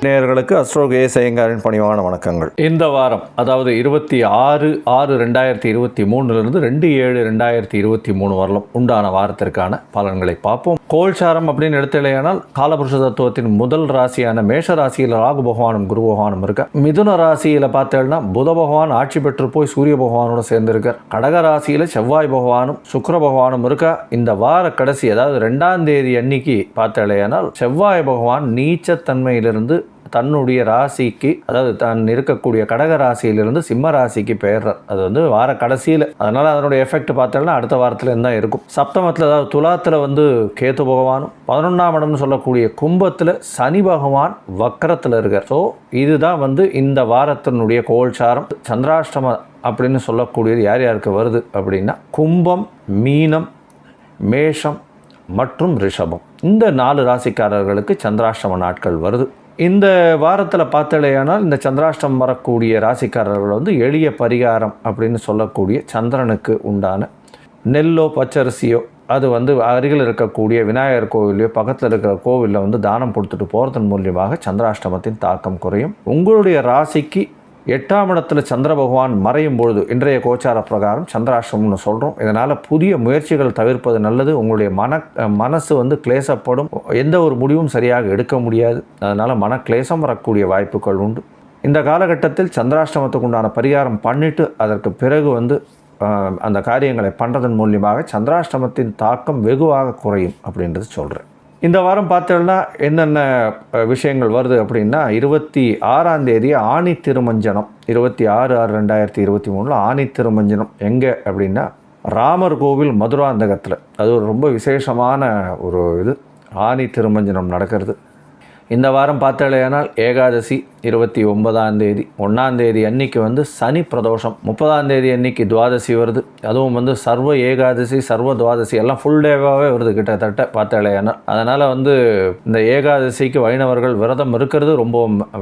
நேயர்களுக்கு astro KS ஐயங்காரின் பணிவான வணக்கங்கள். இந்த வாரம் அதாவது 26/6/2023 2/7/2023 வரலும் உண்டான வாரத்திற்கான பலன்களை பார்ப்போம். கோல்சாரம் அப்படின்னு எடுத்தலையானால் காலபுருஷ தத்துவத்தின் முதல் ராசியான மேஷ ராசியில் ராகு பகவானும் குரு பகவானும் இருக்க, மிதுன ராசியில் பார்த்தேன்னா புத பகவான் ஆட்சி பெற்று போய் சூரிய பகவானோட சேர்ந்திருக்கார். கடக ராசியில் செவ்வாய் பகவானும் சுக்கிர பகவானும் இருக்கா. இந்த வார கடைசி அதாவது 2ஆம் தேதி அன்னைக்கு பார்த்தலையானால் செவ்வாய் பகவான் நீச்சத்தன்மையிலிருந்து தன்னுடைய ராசிக்கு, அதாவது தான் இருக்கக்கூடிய கடக ராசியிலிருந்து சிம்ம ராசிக்கு பெயர்றார். அது வந்து வார கடைசியில். அதனால் அதனுடைய எஃபெக்ட் பார்த்தோம்னா அடுத்த வாரத்தில் தான் இருக்கும். சப்தமத்தில் அதாவது துலாத்தில் கேது பகவானும் 11ஆம் இடம்னு சொல்லக்கூடிய கும்பத்தில் சனி பகவான் வக்கரத்தில் இருக்கார். ஸோ இதுதான் இந்த வாரத்தினுடைய கோல்சாரம். சந்திராஷ்டம அப்படின்னு சொல்லக்கூடியது யார் யாருக்கு வருது அப்படின்னா கும்பம், மீனம், மேஷம் மற்றும் ரிஷபம். இந்த 4 ராசிக்காரர்களுக்கு சந்திராஷ்டம நாட்கள் வருது. இந்த வாரத்தில் பார்த்தலையானால் இந்த சந்திராஷ்டம் வரக்கூடிய ராசிக்காரர்கள் எளிய பரிகாரம் அப்படின்னு சொல்லக்கூடிய சந்திரனுக்கு உண்டான நெல்லோ பச்சரிசியோ அது அருகில் இருக்கக்கூடிய விநாயகர் கோவிலையோ பக்கத்தில் இருக்கிற கோவிலில் தானம் கொடுத்துட்டு போகிறதன் மூலியமாக சந்திராஷ்டமத்தின் தாக்கம் குறையும். உங்களுடைய ராசிக்கு 8ஆம் இடத்துல சந்திர பகவான் மறையும் பொழுது இன்றைய கோச்சார பிரகாரம் சந்திராஷ்டமம்னு சொல்கிறோம். இதனால் புதிய முயற்சிகள் தவிர்ப்பது நல்லது. உங்களுடைய மனசு கிளேசப்படும். எந்த ஒரு முடிவும் சரியாக எடுக்க முடியாது. அதனால் மனக்லேசம் வரக்கூடிய வாய்ப்புகள் உண்டு. இந்த காலகட்டத்தில் சந்திராஷ்டமத்துக்கு உண்டான பரிகாரம் பண்ணிவிட்டு அதற்கு பிறகு அந்த காரியங்களை பண்ணுறதன் மூலியமாக சந்திராஷ்டமத்தின் தாக்கம் வெகுவாக குறையும் அப்படின்றது சொல்கிறேன். இந்த வாரம் பார்த்தோம்னா என்னென்ன விஷயங்கள் வருது அப்படின்னா 26ஆம் தேதி ஆனி திருமஞ்சனம், 26/6/2023 ஆனி திருமஞ்சனம் எங்கே அப்படின்னா ராமர் கோவில் மதுராந்தகத்தில். அது ஒரு ரொம்ப விசேஷமான ஒரு ஆனி திருமஞ்சனம் நடக்கிறது. இந்த வாரம் பார்த்தாலேயானால் ஏகாதசி 29ஆம் தேதி, 1ஆம் தேதி அன்னைக்கு சனி பிரதோஷம், 30ஆம் தேதி அன்னைக்கு துவாதசி வருது. அதுவும் சர்வ ஏகாதசி சர்வ துவாதசி எல்லாம் ஃபுல் டேவாகவே வருது கிட்டத்தட்ட பார்த்தாலேயானால். அதனால் இந்த ஏகாதசிக்கு வைணவர்கள் விரதம் இருக்கிறது ரொம்ப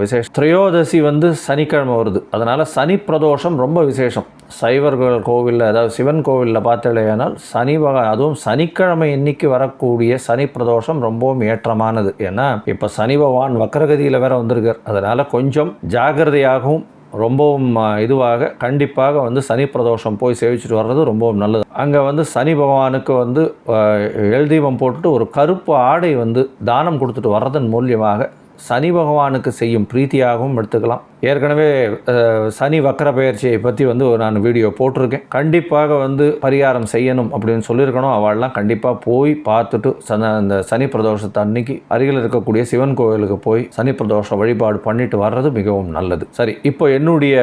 விசேஷம். திரையோதசி சனிக்கிழமை வருது. அதனால் சனி பிரதோஷம் ரொம்ப விசேஷம். சைவர்கள் கோவிலில் அதாவது சிவன் கோவிலில் பார்த்தாலேயானால் அதுவும் சனிக்கிழமை இன்னைக்கு வரக்கூடிய சனி பிரதோஷம் ரொம்பவும் ஏற்றமானது. ஏன்னா இப்போ சனி பகவான் வக்கரகதியில் வேற வந்திருக்கார். அதனால் கொஞ்சம் ஜாகிரதையாகவும் ரொம்பவும் இதுவாக கண்டிப்பாக சனி பிரதோஷம் போய் சேவிச்சுட்டு வர்றது ரொம்பவும் நல்லது. அங்கே சனி பகவானுக்கு எல்தீபம் போட்டுட்டு ஒரு கருப்பு ஆடை தானம் கொடுத்துட்டு வர்றதன் மூலியமாக சனி பகவானுக்கு செய்யும் பிரீத்தியாகவும் எடுத்துக்கலாம். ஏற்கனவே சனி வக்கர பயிற்சியை பற்றி நான் வீடியோ போட்டிருக்கேன். கண்டிப்பாக பரிகாரம் செய்யணும் அப்படின்னு சொல்லியிருக்கணும். அவள்லாம் கண்டிப்பாக போய் பார்த்துட்டு அந்த சனி பிரதோஷத்தை அன்னைக்கு அருகில் இருக்கக்கூடிய சிவன் கோவிலுக்கு போய் சனி பிரதோஷ வழிபாடு பண்ணிட்டு வர்றது மிகவும் நல்லது. சரி, இப்போ என்னுடைய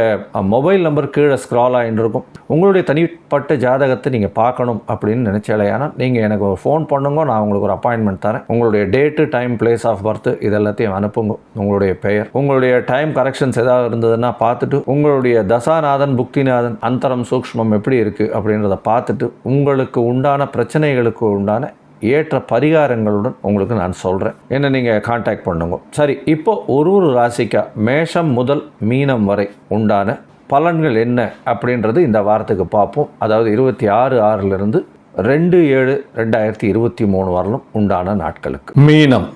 மொபைல் நம்பர் கீழே ஸ்க்ரால் ஆகிட்டு இருக்கும். உங்களுடைய தனிப்பட்ட ஜாதகத்தை நீங்கள் பார்க்கணும் அப்படின்னு நினச்சாலேயானா நீங்கள் எனக்கு ஒரு ஃபோன் பண்ணுங்க. நான் உங்களுக்கு ஒரு அப்பாயின்மெண்ட் தரேன். உங்களுடைய date, time, place of birth இதெல்லாத்தையும் அனுப்புங்க. உங்களுடைய பெயர், உங்களுடைய டைம் கரெக்ஷன்ஸ் ஏதாவது இருந்ததுன்னா பார்த்துட்டு உங்களுடைய தசாநாதன், புக்திநாதன், அந்தரம், சூக்ஷ்மம் எப்படி இருக்குது அப்படின்றத பார்த்துட்டு உங்களுக்கு உண்டான பிரச்சனைகளுக்கு உண்டான ஏற்ற பரிகாரங்களுடன் உங்களுக்கு நான் சொல்கிறேன். என்ன நீங்கள் கான்டாக்ட் பண்ணுங்க. சரி, இப்போ ஒரு ராசிக்கா மேஷம் முதல் மீனம் வரை உண்டான பலன்கள் என்ன அப்படின்றது இந்த வாரத்துக்கு பார்ப்போம். அதாவது 26/6 2/7/2023 வரலும் உண்டான நாட்களுக்கு. மீனம்,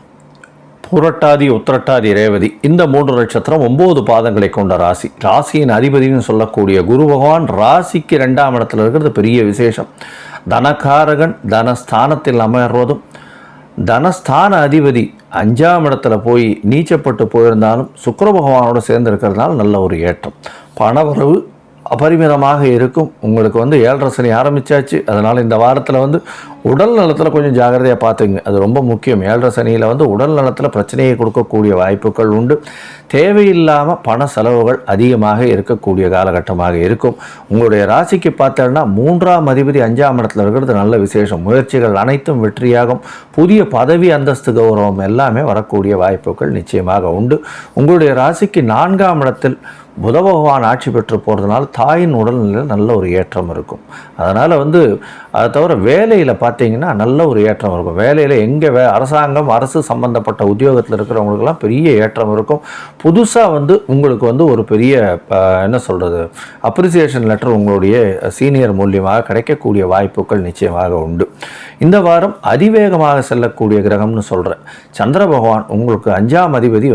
புரட்டாதி, உத்திரட்டாதி, ரேவதி இந்த 3 நட்சத்திரம் 9 பாதங்களை கொண்ட ராசி. ராசியின் அதிபதினு சொல்லக்கூடிய குரு பகவான் ராசிக்கு 2ஆம் இடத்துல இருக்கிறது பெரிய விசேஷம். தனகாரகன் தனஸ்தானத்தில் அமர்வதும், தனஸ்தான அதிபதி 5ஆம் இடத்துல போய் நீச்சப்பட்டு போயிருந்தாலும் சுக்கிர பகவானோடு சேர்ந்து இருக்கிறதுனால நல்ல ஒரு ஏற்றம். பணவரவு அபரிமிதமாக இருக்கும். உங்களுக்கு 7.5 சனி ஆரம்பித்தாச்சு. அதனால் இந்த வாரத்தில் உடல் நலத்தில் கொஞ்சம் ஜாகிரதையாக பார்த்துங்க. அது ரொம்ப முக்கியம். 7.5 சனியில் உடல் நலத்தில் பிரச்சனையை கொடுக்கக்கூடிய வாய்ப்புகள் உண்டு. தேவையில்லாமல் பண செலவுகள் அதிகமாக இருக்கக்கூடிய காலகட்டமாக இருக்கும். உங்களுடைய ராசிக்கு பார்த்தோன்னா 3ஆம் அதிபதி 5ஆம் இடத்துல இருக்கிறது நல்ல விசேஷம். முயற்சிகள் அனைத்தும் வெற்றியாகும். புதிய பதவி, அந்தஸ்து, கௌரவம் எல்லாமே வரக்கூடிய வாய்ப்புகள் நிச்சயமாக உண்டு. உங்களுடைய ராசிக்கு 4ஆம் இடத்தில் புத பகவான் ஆட்சி பெற்று போகிறதுனால தாயின் உடல்நிலையில் நல்ல ஒரு ஏற்றம் இருக்கும். அதனால் அதை தவிர வேலையில் பார்த்தீங்கன்னா நல்ல ஒரு ஏற்றம் இருக்கும். வேலையில் எங்கே அரசாங்கம் அரசு சம்பந்தப்பட்ட உத்தியோகத்தில் இருக்கிறவங்களுக்கெல்லாம் பெரிய ஏற்றம் இருக்கும். புதுசாக உங்களுக்கு ஒரு பெரிய என்ன சொல்கிறது அப்ரிசியேஷன் லெட்டர் உங்களுடைய சீனியர் மூலியமாக கிடைக்கக்கூடிய வாய்ப்புகள் நிச்சயமாக உண்டு. இந்த வாரம் அதிவேகமாக செல்லக்கூடிய கிரகம்னு சொல்கிறேன். சந்திர பகவான் உங்களுக்கு 5ஆம் அதிபதி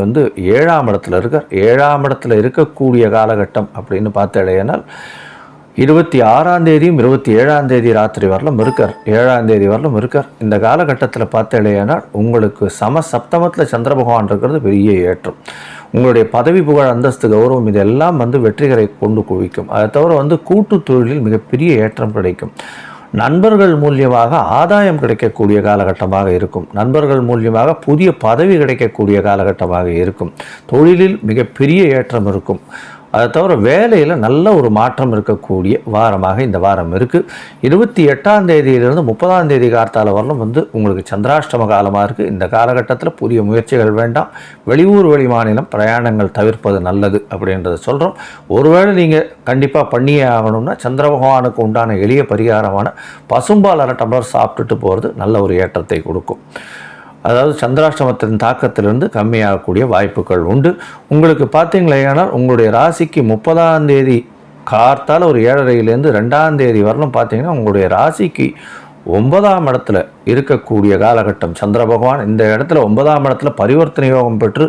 7ஆம் இடத்துல இருக்கார். 7ஆம் இடத்துல இருக்கக்கூடிய காலகட்டம் அப்படின்னு பார்த்தடையினால் 26ஆம் தேதியும் 27ஆம் தேதி ராத்திரி வரலும் இருக்கார். 7ஆம் தேதி வரலும் இருக்கார். இந்த காலகட்டத்தில் பார்த்தடையினால் உங்களுக்கு சப்தமத்தில் சந்திர பகவான் இருக்கிறது பெரிய ஏற்றம். உங்களுடைய பதவி புகழ் அந்தஸ்து கௌரவம் இதெல்லாம் வெற்றிகரை கொண்டு குவிக்கும். அதை தவிர கூட்டு தொழிலில் மிகப்பெரிய ஏற்றம் கிடைக்கும். நண்பர்கள் மூலியமாக ஆதாயம் கிடைக்கக்கூடிய காலகட்டமாக இருக்கும். நண்பர்கள் மூலியமாக புதிய பதவி கிடைக்கக்கூடிய காலகட்டமாக இருக்கும். தொழிலில் மிகப்பெரிய ஏற்றம் இருக்கும். அதை தவிர வேலையில் நல்ல ஒரு மாற்றம் இருக்கக்கூடிய வாரமாக இந்த வாரம் இருக்குது. 28ஆம் தேதியிலிருந்து 30ஆம் தேதி கார்த்தால வரலும் உங்களுக்கு சந்திராஷ்டம காலமாக இருக்குது. இந்த காலகட்டத்தில் புதிய முயற்சிகள் வேண்டாம். வெளியூர் வெளி மாநிலம் பிரயாணங்கள் தவிர்ப்பது நல்லது அப்படின்றத சொல்கிறோம். ஒருவேளை நீங்கள் கண்டிப்பாக பண்ணியே ஆகணும்னா சந்திர பகவானுக்கு உண்டான எளிய பரிகாரமான பசும்பால் அரை டம்ளர் சாப்பிட்டுட்டு போகிறது நல்ல ஒரு ஏற்றத்தை கொடுக்கும். அதாவது சந்திராஷ்டமத்தின் தாக்கத்திலிருந்து கம்மியாகக்கூடிய வாய்ப்புகள் உண்டு. உங்களுக்கு பார்த்தீங்களேனால் உங்களுடைய ராசிக்கு 30ஆம் தேதி கார்த்தால் ஒரு 7:30லேருந்து 2ஆம் தேதி வரலும் பார்த்தீங்கன்னா உங்களுடைய ராசிக்கு 9ஆம் இடத்துல இருக்கக்கூடிய காலகட்டம். சந்திர பகவான் இந்த இடத்துல 9ஆம் இடத்துல பரிவர்த்தனை யோகம் பெற்று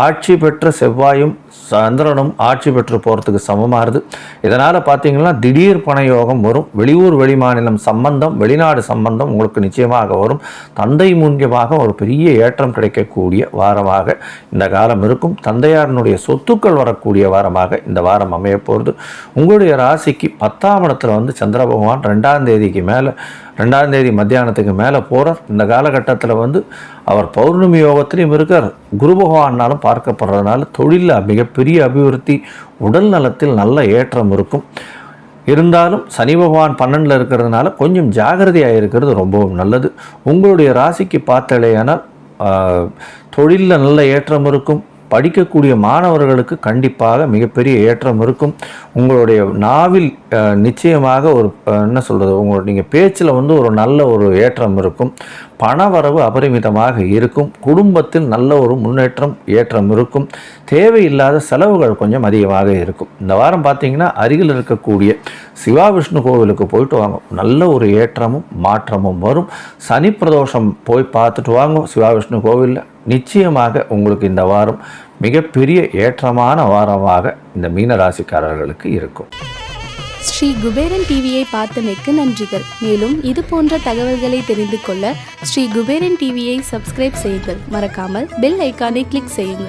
ஆட்சி பெற்ற செவ்வாயும் சந்திரனும் ஆட்சி பெற்று போகிறதுக்கு சமமாகுது. இதனால் பார்த்தீங்கன்னா திடீர் பண யோகம் வரும். வெளியூர் வெளி மாநிலம் சம்பந்தம் வெளிநாடு சம்பந்தம் உங்களுக்கு நிச்சயமாக வரும். தந்தை மூலியமாக ஒரு பெரிய ஏற்றம் கிடைக்கக்கூடிய வாரமாக இந்த காலம் இருக்கும். தந்தையாரனுடைய சொத்துக்கள் வரக்கூடிய வாரமாக இந்த வாரம் அமைய போகிறது. உங்களுடைய ராசிக்கு 10ஆம் இடத்துல சந்திர பகவான் 2ஆம் தேதிக்கு மேலே 2ஆம் தேதி மத்தியானத்துக்கு மேலே போகிறார். இந்த காலகட்டத்தில் அவர் பௌர்ணமி யோகத்திலையும் இருக்கார். குரு பகவானாலும் பார்க்கப்படுறதுனால தொழிலில் மிகப்பெரிய அபிவிருத்தி, உடல் நலத்தில் நல்ல ஏற்றம் இருக்கும். இருந்தாலும் சனி பகவான் 12ல் இருக்கிறதுனால கொஞ்சம் ஜாகிரதையாக இருக்கிறது ரொம்பவும் நல்லது. உங்களுடைய ராசிக்கு பார்த்தலையானால் தொழிலில் நல்ல ஏற்றம் இருக்கும். படிக்கக்கூடிய மாணவர்களுக்கு கண்டிப்பாக மிகப்பெரிய ஏற்றம் இருக்கும். உங்களுடைய நாவில் நிச்சயமாக ஒரு என்ன சொல்கிறது நீங்கள் பேச்சில் ஒரு நல்ல ஒரு ஏற்றம் இருக்கும். பணவரவு அபரிமிதமாக இருக்கும். குடும்பத்தில் நல்ல ஒரு முன்னேற்றம் ஏற்றம் இருக்கும். தேவையில்லாத செலவுகள் கொஞ்சம் அதிகமாக இருக்கும். இந்த வாரம் பார்த்தீங்கன்னா அருகில் இருக்கக்கூடிய சிவா விஷ்ணு கோவிலுக்கு போயிட்டு வாங்க. நல்ல ஒரு ஏற்றமும் மாற்றமும் வரும். சனி பிரதோஷம் போய் பார்த்துட்டு வாங்க சிவா விஷ்ணு கோவிலில். நிச்சயமாக உங்களுக்கு இந்த வாரம் மிகப்பெரிய ஏற்றமான வாரமாக இந்த மீனராசிக்காரர்களுக்கு இருக்கும். ஸ்ரீ குபேரன் டிவியை பார்த்தமைக்கு நன்றிகள். மேலும் இது போன்ற தகவல்களை தெரிந்து கொள்ள ஸ்ரீ குபேரன் டிவியை சப்ஸ்கிரைப் செய்யுங்கள். மறக்காமல் பெல் ஐக்கானை கிளிக் செய்யுங்கள்.